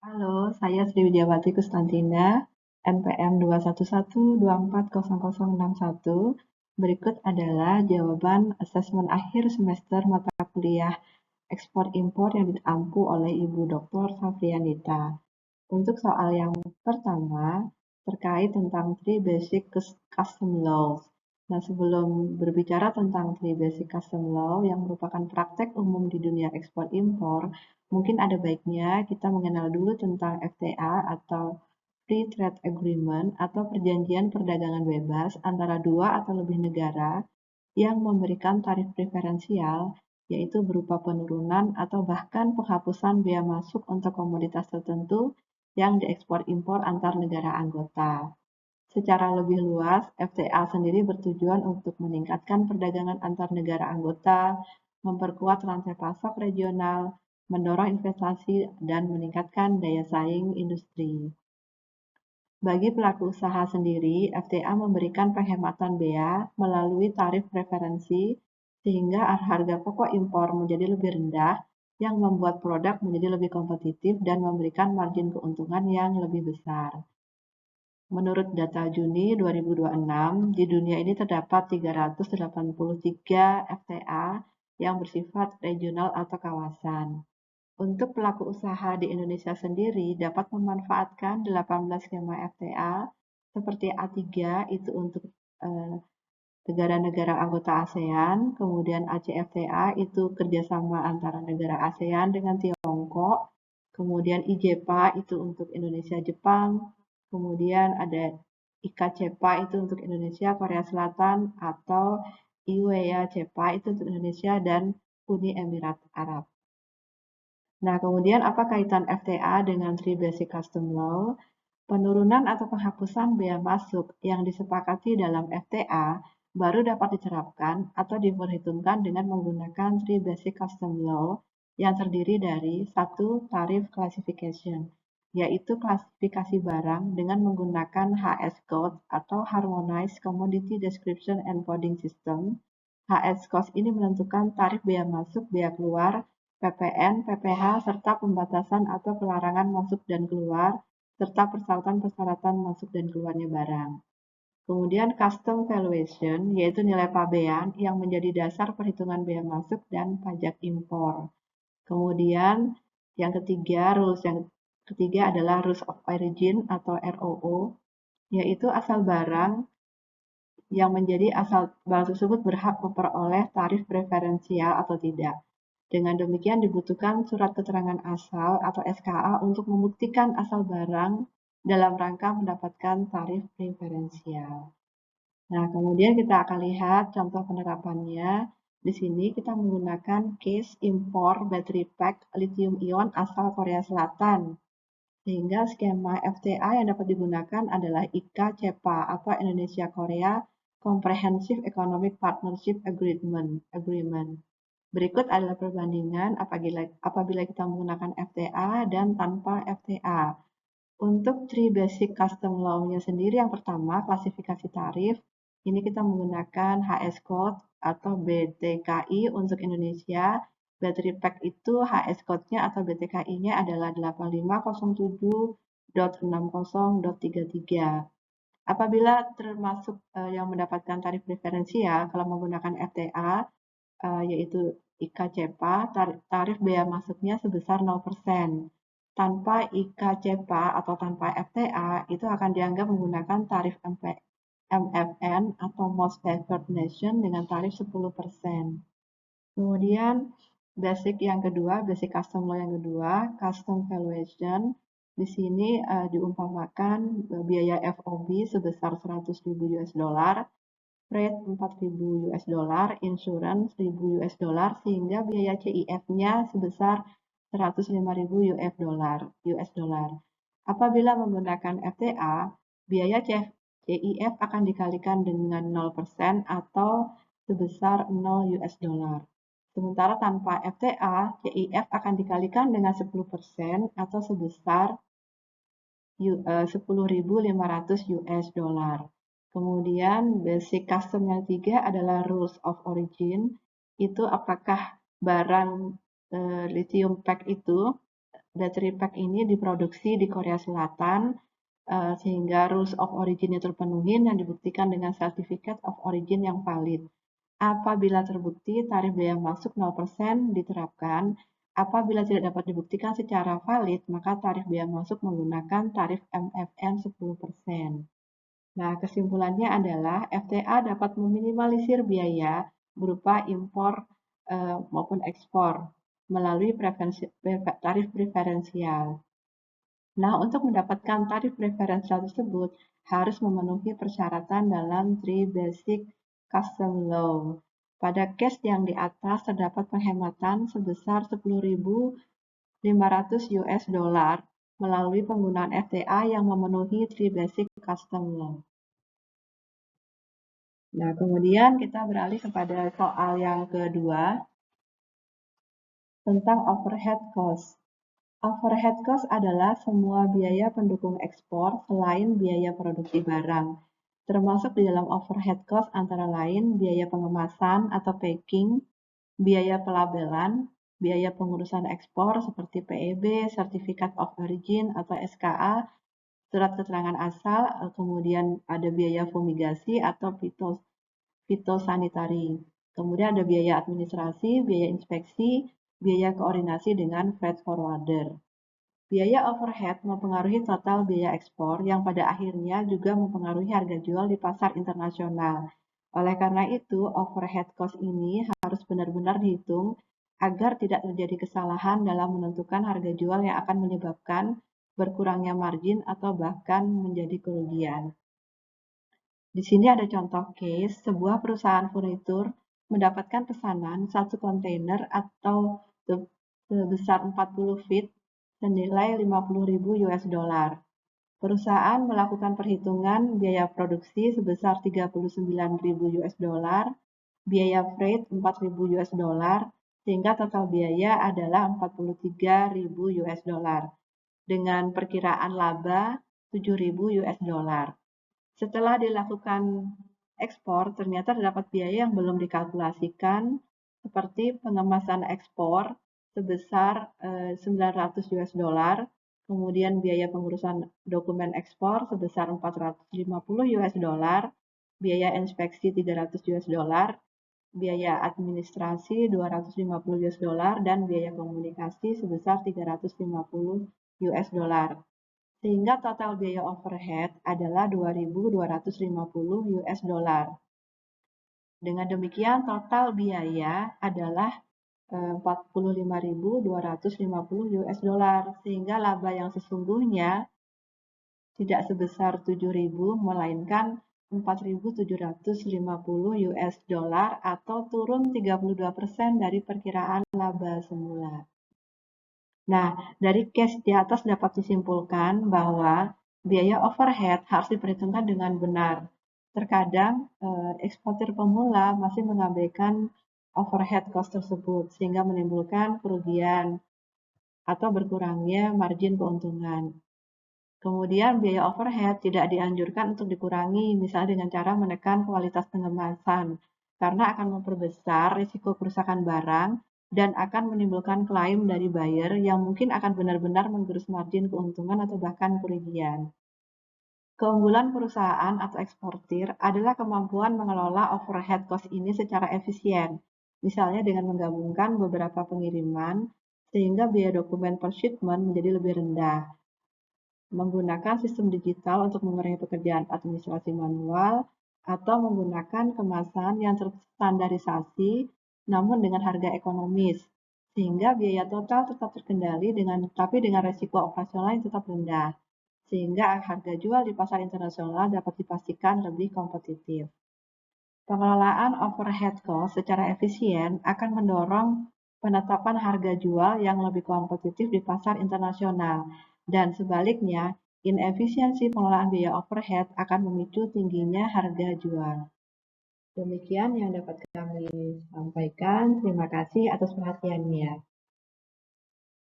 Halo, saya Sri Widyawati Kustantina, NPM 211240061. Berikut adalah jawaban asesmen akhir semester mata kuliah ekspor impor yang diampu oleh Ibu Dr. Safrianita. Untuk soal yang pertama, terkait tentang Three Basic Custom Laws. Nah, sebelum berbicara tentang Three Basic Custom Law yang merupakan praktek umum di dunia ekspor impor, mungkin ada baiknya kita mengenal dulu tentang FTA atau Free Trade Agreement atau perjanjian perdagangan bebas antara dua atau lebih negara yang memberikan tarif preferensial, yaitu berupa penurunan atau bahkan penghapusan bea masuk untuk komoditas tertentu yang diekspor impor antar negara anggota. Secara lebih luas, FTA sendiri bertujuan untuk meningkatkan perdagangan antar negara anggota, memperkuat rantai pasok regional, mendorong investasi, dan meningkatkan daya saing industri. Bagi pelaku usaha sendiri, FTA memberikan penghematan bea melalui tarif preferensi sehingga harga pokok impor menjadi lebih rendah yang membuat produk menjadi lebih kompetitif dan memberikan margin keuntungan yang lebih besar. Menurut data Juni 2026, di dunia ini terdapat 383 FTA yang bersifat regional atau kawasan. Untuk pelaku usaha di Indonesia sendiri dapat memanfaatkan 18 skema FTA seperti A3 itu untuk negara-negara anggota ASEAN, kemudian ACFTA itu kerjasama antara negara ASEAN dengan Tiongkok, kemudian IJPA itu untuk Indonesia Jepang, kemudian ada IKCEPA itu untuk Indonesia Korea Selatan, atau IWEA-CEPA itu untuk Indonesia dan Uni Emirat Arab. Nah, kemudian apa kaitan FTA dengan Three Basic Custom Law? Penurunan atau penghapusan bea masuk yang disepakati dalam FTA baru dapat diterapkan atau diperhitungkan dengan menggunakan Three Basic Custom Law yang terdiri dari satu tarif classification, yaitu klasifikasi barang dengan menggunakan HS Code atau Harmonized Commodity Description and Coding System. HS Code ini menentukan tarif bea masuk, bea keluar, PPN, PPH, serta pembatasan atau pelarangan masuk dan keluar, serta persyaratan-persyaratan masuk dan keluarnya barang. Kemudian custom valuation, yaitu nilai pabean yang menjadi dasar perhitungan bea masuk dan pajak impor. Kemudian yang ketiga, rules yang ketiga adalah Rules of Origin atau ROO, yaitu asal barang yang menjadi asal barang tersebut berhak memperoleh tarif preferensial atau tidak. Dengan demikian dibutuhkan surat keterangan asal atau SKA untuk membuktikan asal barang dalam rangka mendapatkan tarif preferensial. Nah, kemudian kita akan lihat contoh penerapannya. Di sini kita menggunakan case impor battery pack lithium ion asal Korea Selatan. Sehingga skema FTA yang dapat digunakan adalah IKCEPA atau Indonesia Korea Comprehensive Economic Partnership Agreement. Berikut adalah perbandingan apabila kita menggunakan FTA dan tanpa FTA. Untuk Three Basic Custom Law-nya sendiri, yang pertama, klasifikasi tarif. Ini kita menggunakan HS Code atau BTKI untuk Indonesia. Battery Pack itu HS Code-nya atau BTKI-nya adalah 8507.60.33. Apabila termasuk yang mendapatkan tarif preferensial kalau menggunakan FTA, yaitu IKCEPA, tarif bea masuknya sebesar 0%. Tanpa IKCEPA atau tanpa FTA, itu akan dianggap menggunakan tarif MFN atau Most Favored Nation dengan tarif 10%. Kemudian basic yang kedua, basic custom law yang kedua, custom valuation. Di sini diumpamakan biaya FOB sebesar 100.000 US dollar, rate 4.000 US dollar, insurance 1.000 US dollar, sehingga biaya CIF-nya sebesar 105.000 US dollar. Apabila menggunakan FTA, biaya CIF akan dikalikan dengan 0% atau sebesar 0 US dollar. Sementara tanpa FTA, CIF akan dikalikan dengan 10% atau sebesar 10.500 US dollar. Kemudian basic custom yang ketiga adalah rules of origin. Itu apakah barang lithium pack itu battery pack ini diproduksi di Korea Selatan sehingga rules of origin-nya terpenuhi dan dibuktikan dengan Certificate of Origin yang valid. Apabila terbukti tarif biaya masuk 0% diterapkan, apabila tidak dapat dibuktikan secara valid, maka tarif biaya masuk menggunakan tarif MFN 10%. Nah, kesimpulannya adalah FTA dapat meminimalisir biaya berupa impor maupun ekspor melalui tarif preferensial. Nah, untuk mendapatkan tarif preferensial tersebut harus memenuhi persyaratan dalam Three Basic Custom Law. Pada case yang di atas terdapat penghematan sebesar 10.500 US dollar melalui penggunaan FTA yang memenuhi Three Basic Custom Law. Nah, kemudian kita beralih kepada soal yang kedua tentang overhead cost. Overhead cost adalah semua biaya pendukung ekspor selain biaya produksi barang. Termasuk di dalam overhead cost antara lain biaya pengemasan atau packing, biaya pelabelan, biaya pengurusan ekspor seperti PEB, Certificate of Origin atau SKA, surat keterangan asal, kemudian ada biaya fumigasi atau fitosanitary. Kemudian ada biaya administrasi, biaya inspeksi, biaya koordinasi dengan freight forwarder. Biaya overhead mempengaruhi total biaya ekspor yang pada akhirnya juga mempengaruhi harga jual di pasar internasional. Oleh karena itu, overhead cost ini harus benar-benar dihitung agar tidak terjadi kesalahan dalam menentukan harga jual yang akan menyebabkan berkurangnya margin atau bahkan menjadi kerugian. Di sini ada contoh case, sebuah perusahaan furnitur mendapatkan pesanan satu kontainer atau sebesar 40 feet senilai 50.000 US dollar. Perusahaan melakukan perhitungan biaya produksi sebesar 39.000 US dollar, biaya freight 4.000 US dollar, sehingga total biaya adalah 43.000 US dollar dengan perkiraan laba 7.000 US dollar. Setelah dilakukan ekspor, ternyata terdapat biaya yang belum dikalkulasikan seperti pengemasan ekspor sebesar 900 US dollar, kemudian biaya pengurusan dokumen ekspor sebesar 450 US dollar, biaya inspeksi 300 US dollar, biaya administrasi 250 US dollar, dan biaya komunikasi sebesar 350 US dollar. Sehingga total biaya overhead adalah 2.250 US dollar. Dengan demikian total biaya adalah 45.250 US dollar, sehingga laba yang sesungguhnya tidak sebesar 7.000 melainkan 4.750 US dollar atau turun 32% dari perkiraan laba semula. Nah, dari case di atas dapat disimpulkan bahwa biaya overhead harus diperhitungkan dengan benar. Terkadang eksportir pemula masih mengabaikan overhead cost tersebut sehingga menimbulkan kerugian atau berkurangnya margin keuntungan. Kemudian biaya overhead tidak dianjurkan untuk dikurangi, misalnya dengan cara menekan kualitas pengemasan, karena akan memperbesar risiko kerusakan barang dan akan menimbulkan klaim dari buyer yang mungkin akan benar-benar menggerus margin keuntungan atau bahkan kerugian. Keunggulan perusahaan atau eksportir adalah kemampuan mengelola overhead cost ini secara efisien, misalnya dengan menggabungkan beberapa pengiriman sehingga biaya dokumen per shipment menjadi lebih rendah, menggunakan sistem digital untuk mengurangi pekerjaan administrasi manual, atau menggunakan kemasan yang terstandarisasi namun dengan harga ekonomis, sehingga biaya total tetap terkendali tapi dengan resiko operasional yang tetap rendah, sehingga harga jual di pasar internasional dapat dipastikan lebih kompetitif. Pengelolaan overhead cost secara efisien akan mendorong penetapan harga jual yang lebih kompetitif di pasar internasional, dan sebaliknya, inefisiensi pengelolaan biaya overhead akan memicu tingginya harga jual. Demikian yang dapat kami sampaikan. Terima kasih atas perhatiannya.